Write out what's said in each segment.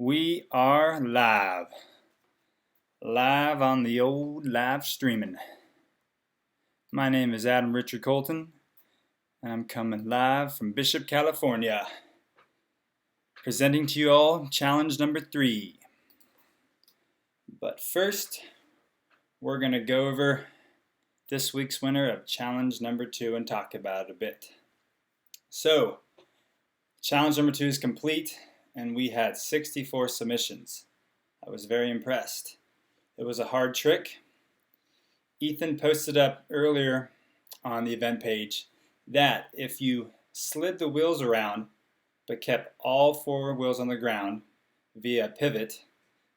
We are live on the old live streaming. My name is Adam Richard Colton, and I'm coming live from Bishop, California, presenting to you all challenge number 3. But first, we're going to go over this week's winner of challenge number 2 and talk about it a bit. So, challenge number 2 is complete, and we had 64 submissions. I was very impressed. It was a hard trick. Ethan posted up earlier on the event page that if you slid the wheels around but kept all 4 wheels on the ground via pivot,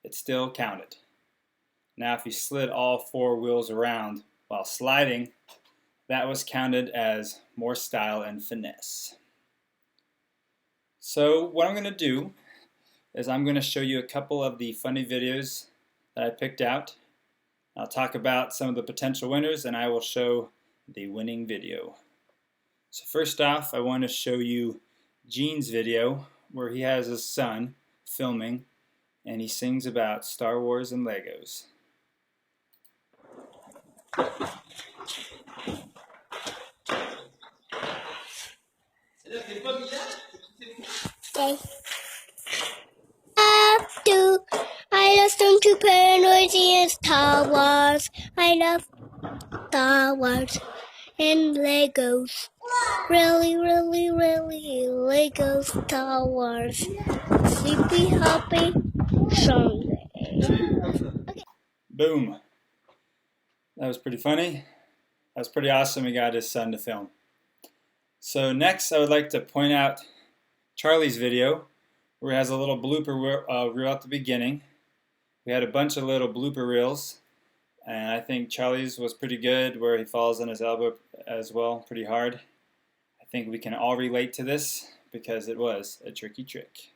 it still counted. Now if you slid all 4 wheels around while sliding, that was counted as more style and finesse. So what I'm going to do is I'm going to show you a couple of the funny videos that I picked out. I'll talk about some of the potential winners, and I will show the winning video. So first off, I want to show you Gene's video where he has his son filming and he sings about Star Wars and Legos. I love them to Noisy and Star Wars. I love Star Wars and Legos. Really, Legos Star Wars. Sleepy Happy Sunday. Okay. Boom. That was pretty funny. That was pretty awesome. He got his son to film. So next I would like to point out Charlie's video where he has a little blooper reel at the beginning. We had a bunch of little blooper reels, and I think Charlie's was pretty good where he falls on his elbow as well, pretty hard. I think we can all relate to this because it was a tricky trick.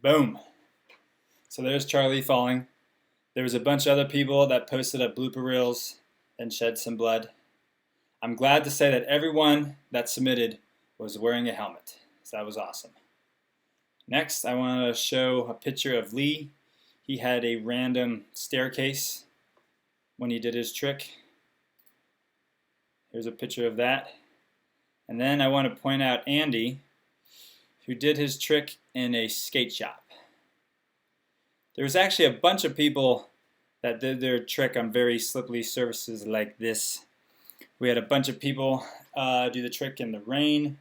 Boom. So there's Charlie falling. There was a bunch of other people that posted up blooper reels and shed some blood. I'm glad to say that everyone that submitted was wearing a helmet. So that was awesome. Next, I want to show a picture of Lee. He had a random staircase when he did his trick. Here's a picture of that. And then I want to point out Andy, who did his trick in a skate shop. There was actually a bunch of people that did their trick on very slippery surfaces like this. We had a bunch of people do the trick in the rain,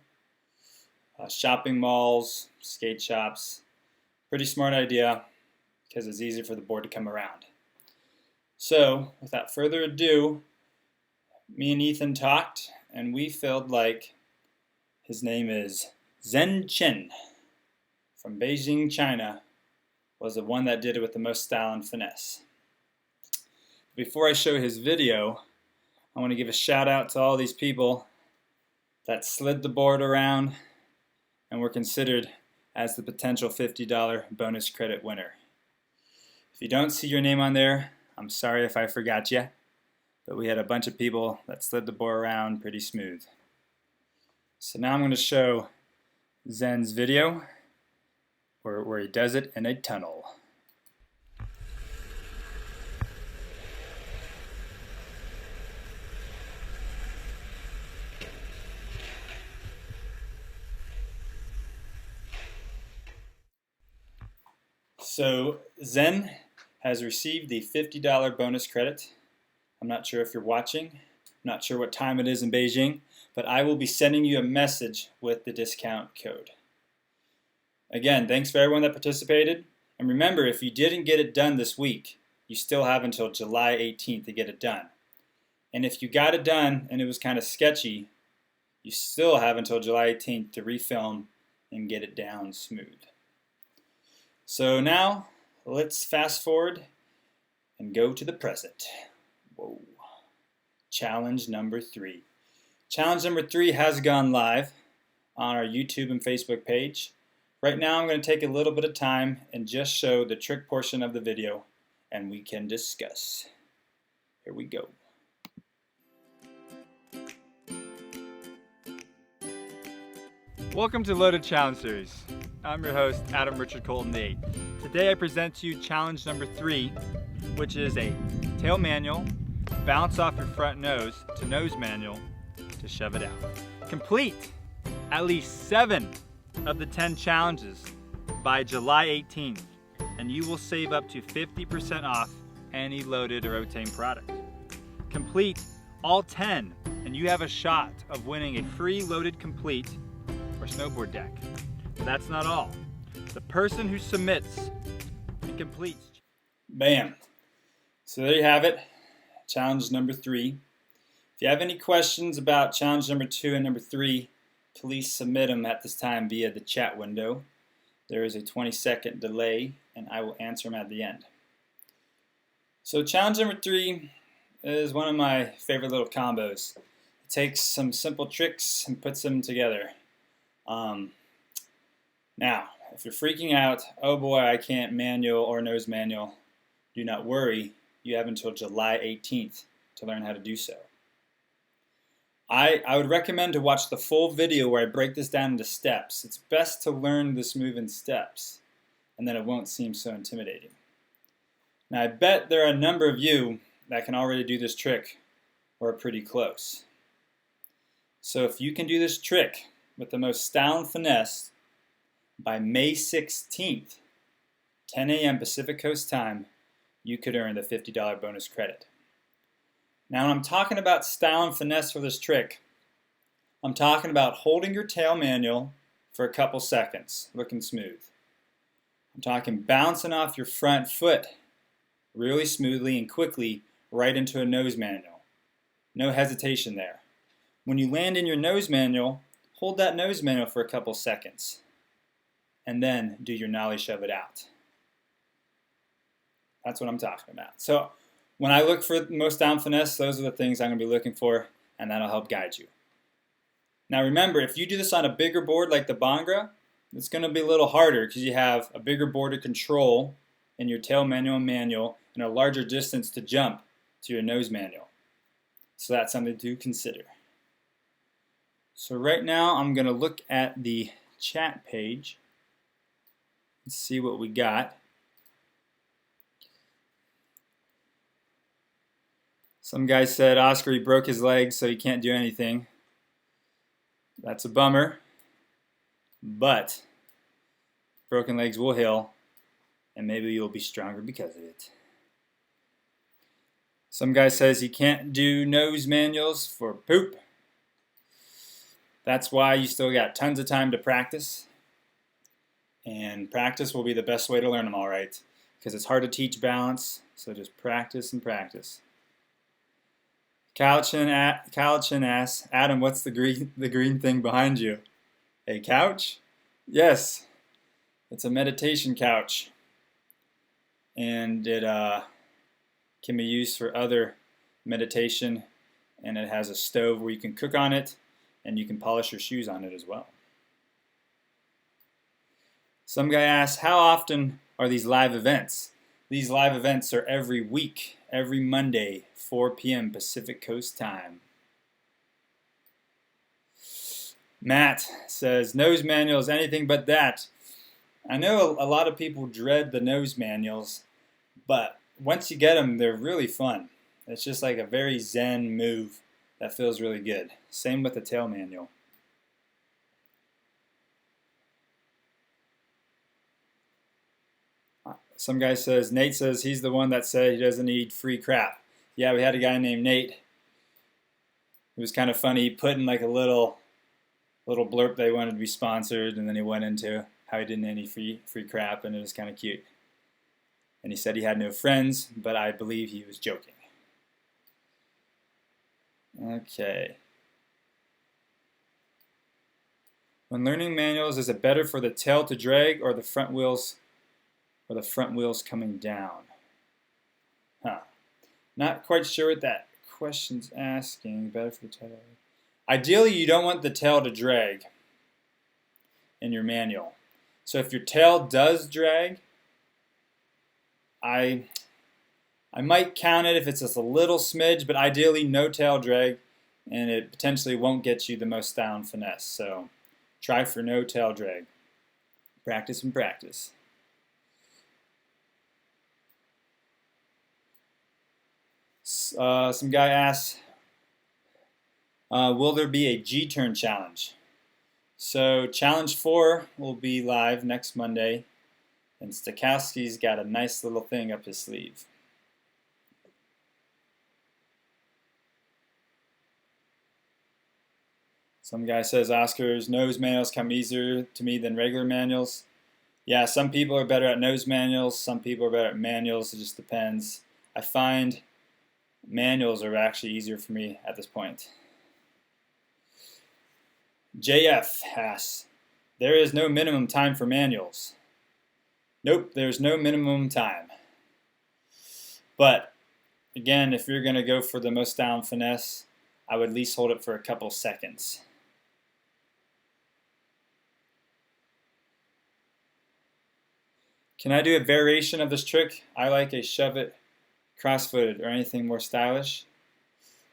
shopping malls, skate shops. Pretty smart idea because it's easy for the board to come around. So without further ado, me and Ethan talked, and we felt like his name is Zen Chen from Beijing, China, was the one that did it with the most style and finesse. Before I show his video, I want to give a shout out to all these people that slid the board around and were considered as the potential $50 bonus credit winner. If you don't see your name on there, I'm sorry if I forgot you, but we had a bunch of people that slid the board around pretty smooth. So now I'm going to show Zen's video where he does it in a tunnel. So Zen has received the $50 bonus credit. I'm not sure if you're watching, I'm not sure what time it is in Beijing, but I will be sending you a message with the discount code. Again, thanks for everyone that participated. And remember, if you didn't get it done this week, you still have until July 18th to get it done. And if you got it done and it was kind of sketchy, you still have until July 18th to refilm and get it down smooth. So now, let's fast forward and go to the present. Whoa. Challenge number 3. Challenge number 3 has gone live on our YouTube and Facebook page. Right now I'm going to take a little bit of time and just show the trick portion of the video and we can discuss. Here we go. Welcome to Loaded Challenge Series. I'm your host, Adam Richard Colton VIII. Today I present to you challenge number 3, which is a tail manual, bounce off your front nose to nose manual to shove it out. Complete at least 7 of the 10 challenges by July 18th, and you will save up to 50% off any Loaded or Otane product. Complete all 10, and you have a shot of winning a free Loaded Complete or snowboard deck. But that's not all. The person who submits and completes. Bam. So there you have it. Challenge number 3. If you have any questions about challenge number 2 and number 3, please submit them at this time via the chat window. There is a 20-second delay, and I will answer them at the end. So challenge number 3 is one of my favorite little combos. It takes some simple tricks and puts them together. Now, if you're freaking out, oh boy, I can't manual or nose manual, do not worry. You have until July 18th to learn how to do so. I would recommend to watch the full video where I break this down into steps. It's best to learn this move in steps, and then it won't seem so intimidating. Now, I bet there are a number of you that can already do this trick or are pretty close. So if you can do this trick with the most style and finesse by May 16th, 10 a.m. Pacific Coast time, you could earn the $50 bonus credit. Now when I'm talking about style and finesse for this trick, I'm talking about holding your tail manual for a couple seconds, looking smooth. I'm talking bouncing off your front foot really smoothly and quickly right into a nose manual. No hesitation there. When you land in your nose manual, hold that nose manual for a couple seconds and then do your nollie shove it out. That's what I'm talking about. So when I look for most down finesse, those are the things I'm going to be looking for, and that'll help guide you. Now remember, if you do this on a bigger board like the Bangra, it's going to be a little harder because you have a bigger board to control in your tail manual and manual and a larger distance to jump to your nose manual. So that's something to consider. So right now I'm going to look at the chat page and see what we got. Some guy said Oscar, he broke his leg so he can't do anything. That's a bummer, but broken legs will heal and maybe you'll be stronger because of it. Some guy says he can't do nose manuals for poop. That's why you still got tons of time to practice, and practice will be the best way to learn them, all right, because it's hard to teach balance, so just practice and practice. Colton asks, Adam, what's the green thing behind you? A couch? Yes, it's a meditation couch, and it can be used for other meditation, and it has a stove where you can cook on it, and you can polish your shoes on it as well. Some guy asks, how often are these live events? These live events are every week, every Monday, 4 p.m. Pacific Coast time. Matt says, nose manuals, anything but that. I know a lot of people dread the nose manuals, but once you get them, they're really fun. It's just like a very zen move that feels really good. Same with the tail manual. Some guy says, Nate says he's the one that said he doesn't need free crap. Yeah, we had a guy named Nate. It was kind of funny. He put in like a little blurb they wanted to be sponsored, and then he went into how he didn't need any free crap, and it was kind of cute. And he said he had no friends, but I believe he was joking. Okay. When learning manuals, is it better for the tail to drag or the front wheels coming down? Not quite sure what that question's asking. Better for the tail. Ideally, you don't want the tail to drag in your manual. So if your tail does drag, I might count it if it's just a little smidge, but ideally no tail drag, and it potentially won't get you the most style and finesse. So try for no tail drag. Practice and practice. Some guy asks, will there be a G-turn challenge? So challenge 4 will be live next Monday, and Stokowski's got a nice little thing up his sleeve. Some guy says, Oscar's nose manuals come easier to me than regular manuals. Yeah, some people are better at nose manuals, some people are better at manuals, it just depends. I find manuals are actually easier for me at this point. JF asks, there is no minimum time for manuals. Nope, there's no minimum time. But, again, if you're going to go for the most style and finesse, I would at least hold it for a couple seconds. Can I do a variation of this trick? I like a shove it cross-footed or anything more stylish.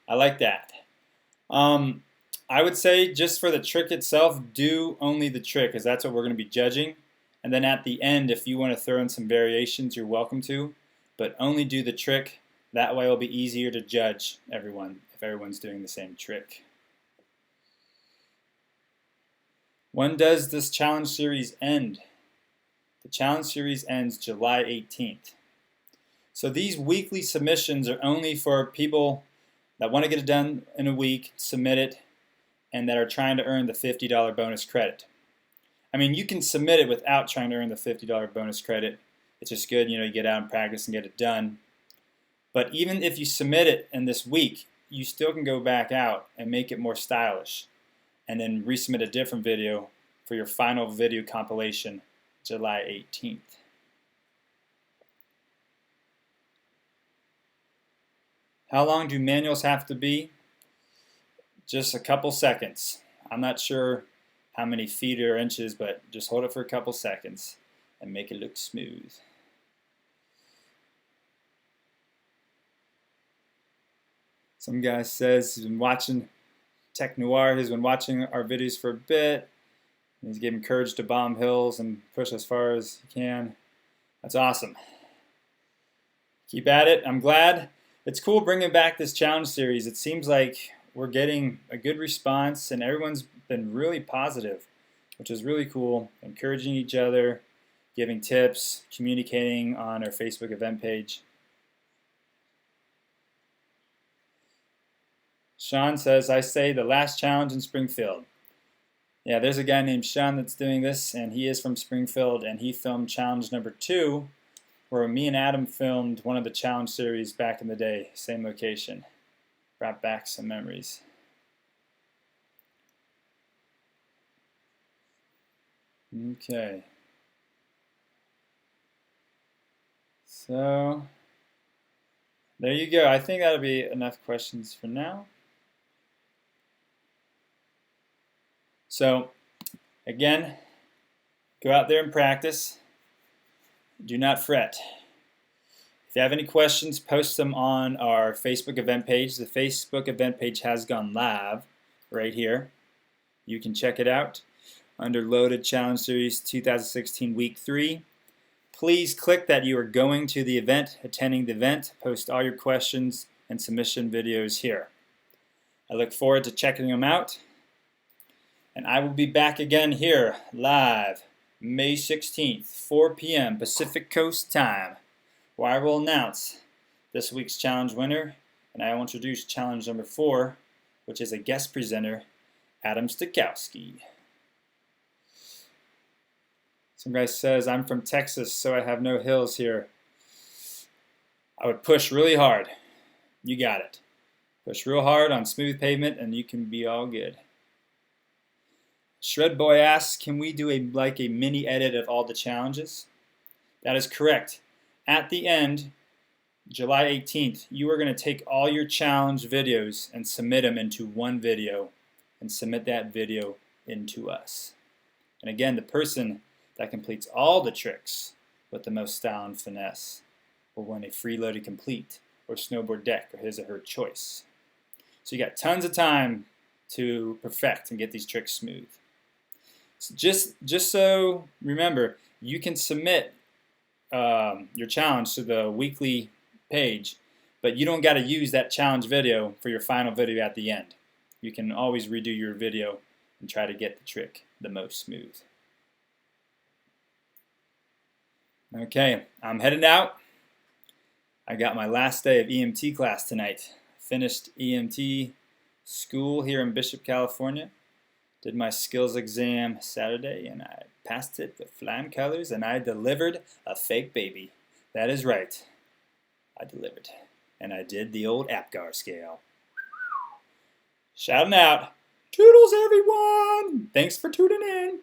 I like that. I would say just for the trick itself, do only the trick, because that's what we're going to be judging. And then at the end, if you want to throw in some variations, you're welcome to. But only do the trick. That way it'll be easier to judge everyone if everyone's doing the same trick. When does this challenge series end? The challenge series ends July 18th. So these weekly submissions are only for people that want to get it done in a week, submit it, and that are trying to earn the $50 bonus credit. I mean, you can submit it without trying to earn the $50 bonus credit. It's just good, you get out and practice and get it done. But even if you submit it in this week, you still can go back out and make it more stylish and then resubmit a different video for your final video compilation July 18th. How long do manuals have to be? Just a couple seconds. I'm not sure how many feet or inches, but just hold it for a couple seconds and make it look smooth. Some guy says he's been watching Tech Noir. He's been watching our videos for a bit. He's giving courage to bomb hills and push as far as he can. That's awesome. Keep at it. I'm glad. It's cool bringing back this challenge series. It seems like we're getting a good response, and everyone's been really positive, which is really cool. Encouraging each other, giving tips, communicating on our Facebook event page. Sean says, I say the last challenge in Springfield. Yeah, there's a guy named Sean that's doing this, and he is from Springfield, and he filmed challenge number 2, where me and Adam filmed one of the challenge series back in the day, same location. Brought back some memories. Okay. So, there you go. I think that'll be enough questions for now. So, again, go out there and practice. Do not fret. If you have any questions, post them on our Facebook event page. The Facebook event page has gone live right here. You can check it out under Loaded Challenge Series 2016 Week 3. Please click that you are going to the event, attending the event. Post all your questions and submission videos here. I look forward to checking them out. And I will be back again here, live, May 16th, 4 p.m. Pacific Coast time, where I will announce this week's challenge winner, and I will introduce challenge number 4, which is a guest presenter, Adam Stokowski. Some guy says, I'm from Texas, so I have no hills here. I would push really hard. You got it. Push real hard on smooth pavement, and you can be all good. Shred Boy asks, can we do a mini edit of all the challenges? That is correct. At the end, July 18th, you are going to take all your challenge videos and submit them into one video and submit that video into us. And again, the person that completes all the tricks with the most style and finesse will win a free loaded complete or snowboard deck or his or her choice. So you got tons of time to perfect and get these tricks smooth. So just so remember, you can submit your challenge to the weekly page, but you don't got to use that challenge video for your final video at the end. You can always redo your video and try to get the trick the most smooth. Okay, I'm heading out. I got my last day of EMT class tonight. Finished EMT school here in Bishop, California. Did my skills exam Saturday and I passed it with flying colors and I delivered a fake baby. That is right. I delivered. And I did the old APGAR scale. Shouting out, toodles everyone! Thanks for tuning in.